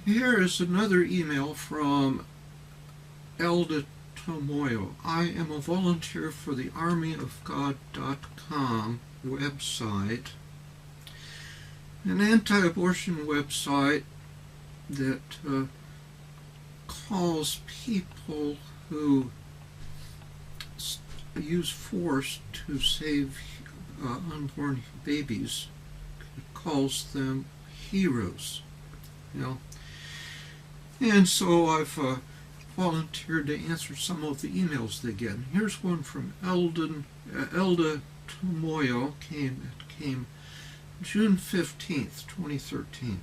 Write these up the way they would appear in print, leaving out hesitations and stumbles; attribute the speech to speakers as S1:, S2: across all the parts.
S1: Here is another email from Elda Tomoyo. I am a volunteer for the armyofgod.com website, an anti-abortion website that calls people who use force to save unborn babies, it calls them heroes. And so I've volunteered to answer some of the emails they get. And here's one from Elda Tomoyo. It came June 15th, 2013.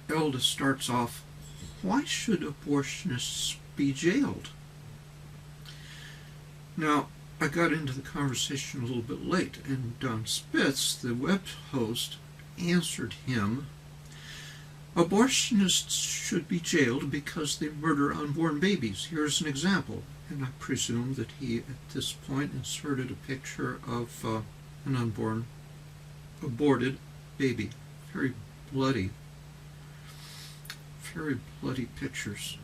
S1: Elda starts off, why should abortionists be jailed? Now, I got into the conversation a little bit late, and Don Spitz, the web host, answered him, abortionists should be jailed because they murder unborn babies. Here's an example. And I presume that he, at this point, inserted a picture of an unborn, aborted baby. Very bloody pictures.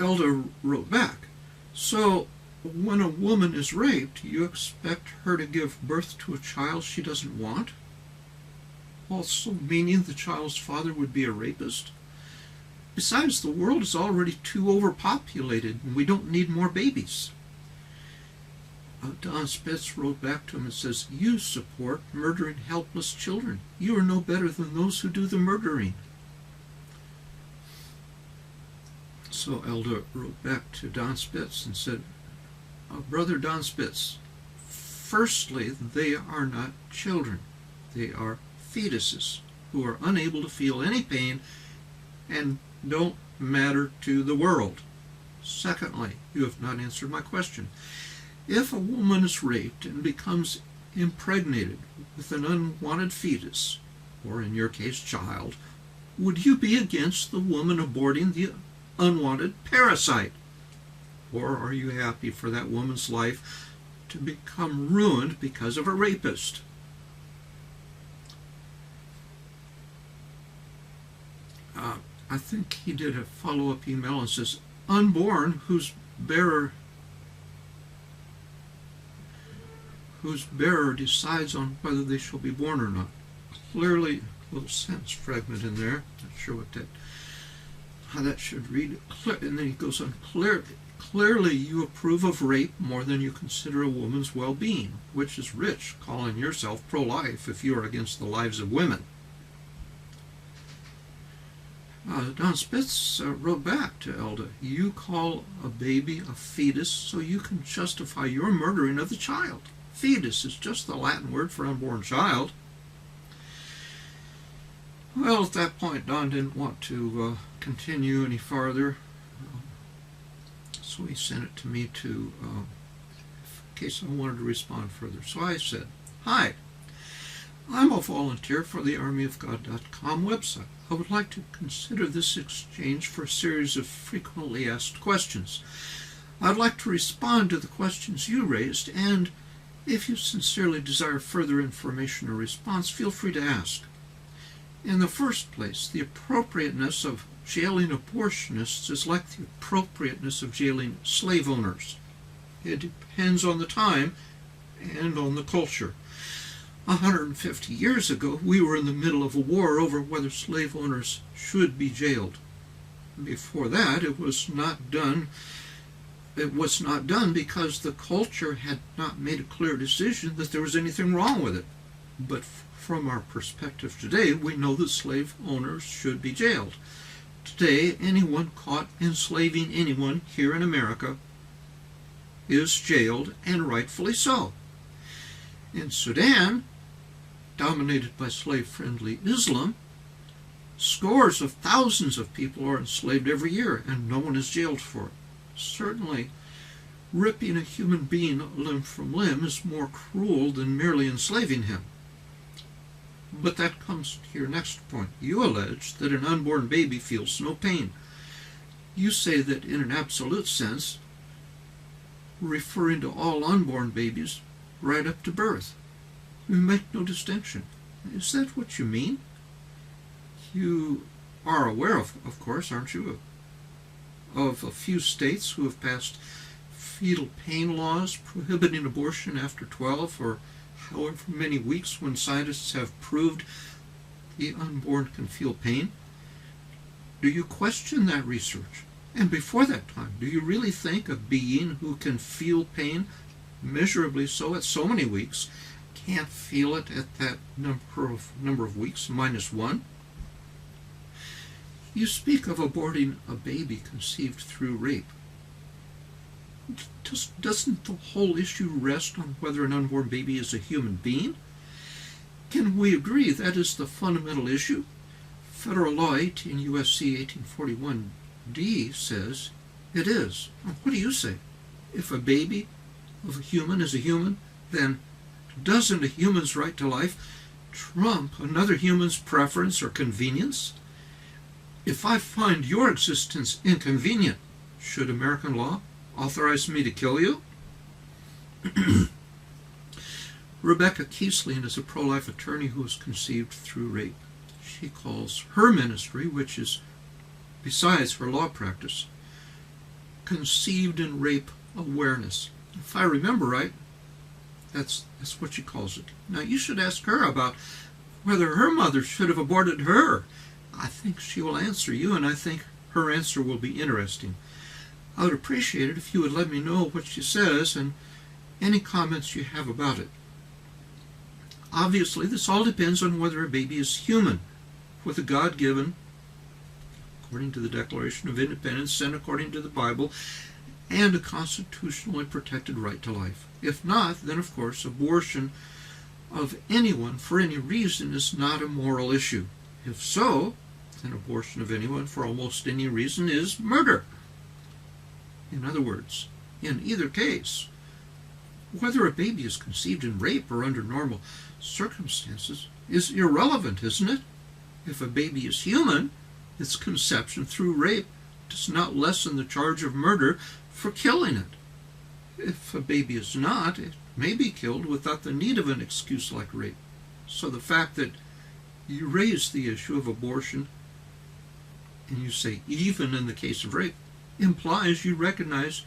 S1: Elda wrote back, so when a woman is raped, you expect her to give birth to a child she doesn't want? Also meaning the child's father would be a rapist? Besides, the world is already too overpopulated, and we don't need more babies. Don Spitz wrote back to him and says, you support murdering helpless children. You are no better than those who do the murdering. So Elda wrote back to Don Spitz and said, Brother Don Spitz, firstly, they are not children. They are fetuses who are unable to feel any pain and don't matter to the world. Secondly, you have not answered my question. If a woman is raped and becomes impregnated with an unwanted fetus, or in your case, child, would you be against the woman aborting the unwanted parasite? Or are you happy for that woman's life to become ruined because of a rapist? I think he did a follow-up email and says, unborn whose bearer decides on whether they shall be born or not. Clearly, a little sentence fragment in there. Not sure how that should read. And then he goes on, clearly you approve of rape more than you consider a woman's well-being, which is rich, calling yourself pro-life if you are against the lives of women. Don Spitz wrote back to Elda, you call a baby a fetus so you can justify your murdering of the child. Fetus is just the Latin word for unborn child. Well, at that point, Don didn't want to continue any farther, so he sent it to me in case I wanted to respond further. So I said, hi, I'm a volunteer for the armyofgod.com website. I would like to consider this exchange for a series of frequently asked questions. I'd like to respond to the questions you raised, and if you sincerely desire further information or response, feel free to ask. In the first place, the appropriateness of jailing abortionists is like the appropriateness of jailing slave owners. It depends on the time and on the culture. 150 years ago, we were in the middle of a war over whether slave owners should be jailed. Before that, it was not done because the culture had not made a clear decision that there was anything wrong with it. But from our perspective today, we know that slave owners should be jailed. Today, anyone caught enslaving anyone here in America is jailed, and rightfully so. In Sudan, dominated by slave-friendly Islam, scores of thousands of people are enslaved every year, and no one is jailed for it. Certainly, ripping a human being limb from limb is more cruel than merely enslaving him. But that comes to your next point. You allege that an unborn baby feels no pain. You say that in an absolute sense, referring to all unborn babies, right up to birth. We make no distinction. Is that what you mean? You are aware of course, aren't you, of a few states who have passed fetal pain laws prohibiting abortion after 12 or however many weeks, when scientists have proved the unborn can feel pain? Do you question that research? And before that time, do you really think a being who can feel pain, measurably so at so many weeks, can't feel it at that number of weeks, -1? You speak of aborting a baby conceived through rape. Doesn't the whole issue rest on whether an unborn baby is a human being? Can we agree that is the fundamental issue? Federal Law 18 U.S.C. 1841d says it is. What do you say? If a baby of a human is a human, then doesn't a human's right to life trump another human's preference or convenience? If I find your existence inconvenient, should American law authorize me to kill you? Rebecca Kiesling is a pro-life attorney who was conceived through rape. She calls her ministry, which is besides her law practice, Conceived in Rape Awareness. If I remember right, that's what she calls it. Now you should ask her about whether her mother should have aborted her. I think she will answer you, and I think her answer will be interesting. I would appreciate it if you would let me know what she says and any comments you have about it. Obviously, this all depends on whether a baby is human, with a God-given, according to the Declaration of Independence and according to the Bible, and a constitutionally protected right to life. If not, then of course abortion of anyone for any reason is not a moral issue. If so, then abortion of anyone for almost any reason is murder. In other words, in either case, whether a baby is conceived in rape or under normal circumstances is irrelevant, isn't it? If a baby is human, its conception through rape does not lessen the charge of murder for killing it. If a baby is not, it may be killed without the need of an excuse like rape. So the fact that you raise the issue of abortion, and you say even in the case of rape, implies you recognize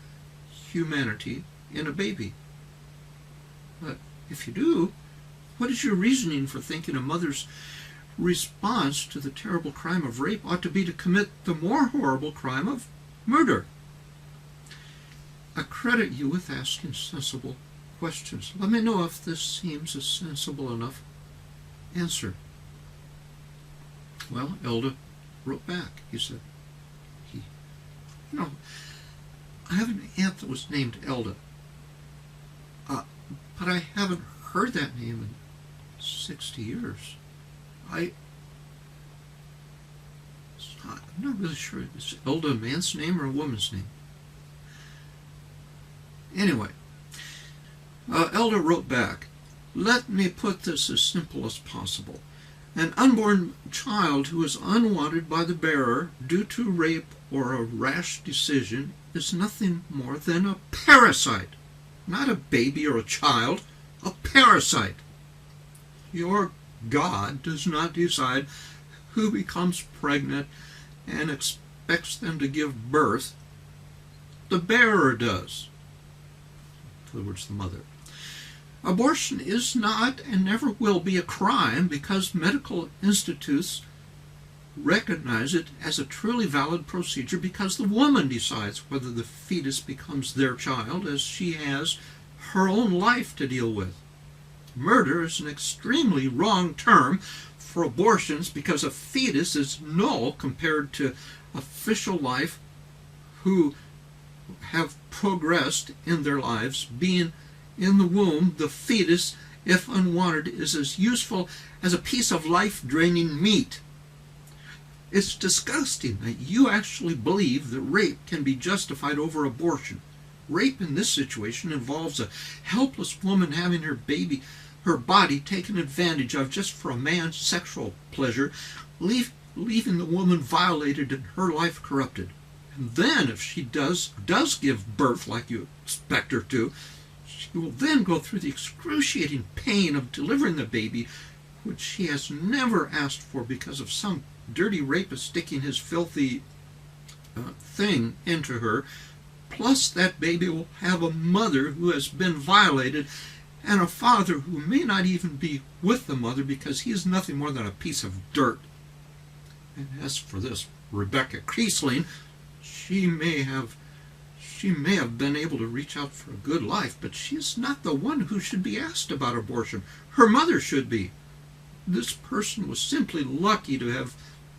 S1: humanity in a baby. But if you do, what is your reasoning for thinking a mother's response to the terrible crime of rape ought to be to commit the more horrible crime of murder? I credit you with asking sensible questions. Let me know if this seems a sensible enough answer. Well, Elda wrote back. He said, I have an aunt that was named Elda, but I haven't heard that name in 60 years. I'm not really sure. Is Elda a man's name or a woman's name? Anyway, Elda wrote back, let me put this as simple as possible. An unborn child who is unwanted by the bearer due to rape or a rash decision is nothing more than a parasite. Not a baby or a child, a parasite. Your God does not decide who becomes pregnant and expects them to give birth. The bearer does. In other words, the mother. Abortion is not and never will be a crime because medical institutes recognize it as a truly valid procedure because the woman decides whether the fetus becomes their child, as she has her own life to deal with. Murder is an extremely wrong term for abortions because a fetus is null compared to official life who have progressed in their lives. Being in the womb, the fetus, if unwanted, is as useful as a piece of life-draining meat. It's disgusting that you actually believe that rape can be justified over abortion. Rape in this situation involves a helpless woman having her body taken advantage of just for a man's sexual pleasure, leaving the woman violated and her life corrupted. And then, if she does give birth like you expect her to, She will then go through the excruciating pain of delivering the baby, which she has never asked for because of some dirty rapist sticking his filthy thing into her. Plus, that baby will have a mother who has been violated and a father who may not even be with the mother because he is nothing more than a piece of dirt. And as for this Rebecca Kriesling, she may have been able to reach out for a good life, but she is not the one who should be asked about abortion. Her mother should be. This person was simply lucky to have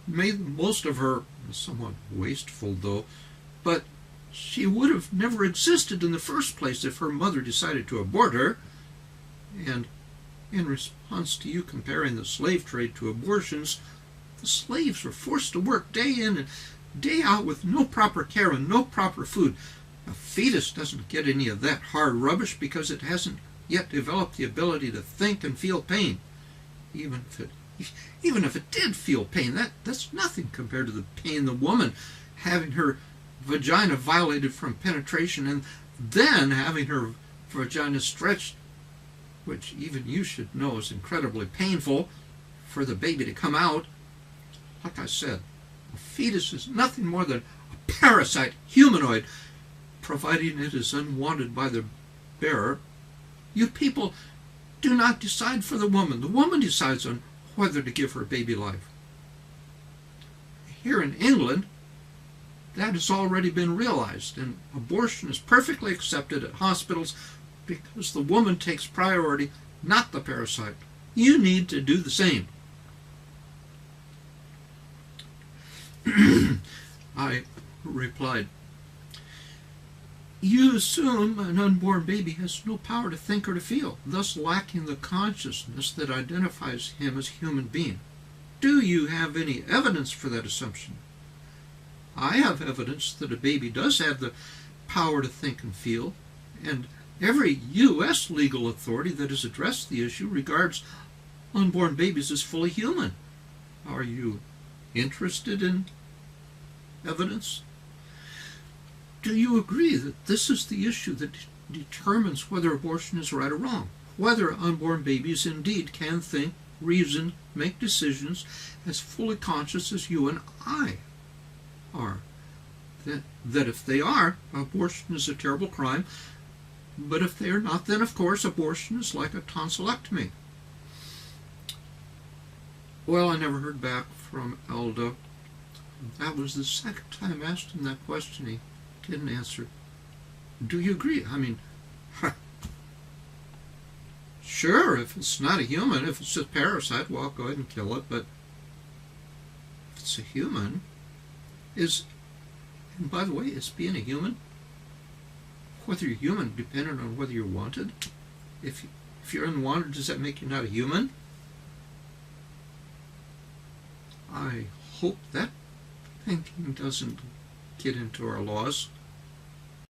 S1: made the most of her, somewhat wasteful though, but she would have never existed in the first place if her mother decided to abort her. And in response to you comparing the slave trade to abortions, the slaves were forced to work day in and day out with no proper care and no proper food. A fetus doesn't get any of that hard rubbish because it hasn't yet developed the ability to think and feel pain. Even if it did feel pain, that's nothing compared to the pain the woman having her vagina violated from penetration and then having her vagina stretched, which even you should know is incredibly painful, for the baby to come out. Like I said, a fetus is nothing more than a parasite humanoid, providing it is unwanted by the bearer. You people do not decide for the woman. The woman decides on whether to give her baby life. Here in England, that has already been realized, and abortion is perfectly accepted at hospitals because the woman takes priority, not the parasite. You need to do the same. I replied, you assume an unborn baby has no power to think or to feel, thus lacking the consciousness that identifies him as a human being. Do you have any evidence for that assumption? I have evidence that a baby does have the power to think and feel, and every U.S. legal authority that has addressed the issue regards unborn babies as fully human. Are you interested in evidence? Do you agree that this is the issue that determines whether abortion is right or wrong? Whether unborn babies indeed can think, reason, make decisions as fully conscious as you and I are? That if they are, abortion is a terrible crime, but if they are not, then of course abortion is like a tonsillectomy. Well, I never heard back from Elda. That was the second time I asked him that question. He didn't answer. Do you agree? I mean, sure, if it's not a human, if it's a parasite, well, go ahead and kill it, but if it's a human, and by the way, is being a human, whether you're human, dependent on whether you're wanted? If you're unwanted, does that make you not a human? I hope that thinking doesn't get into our laws.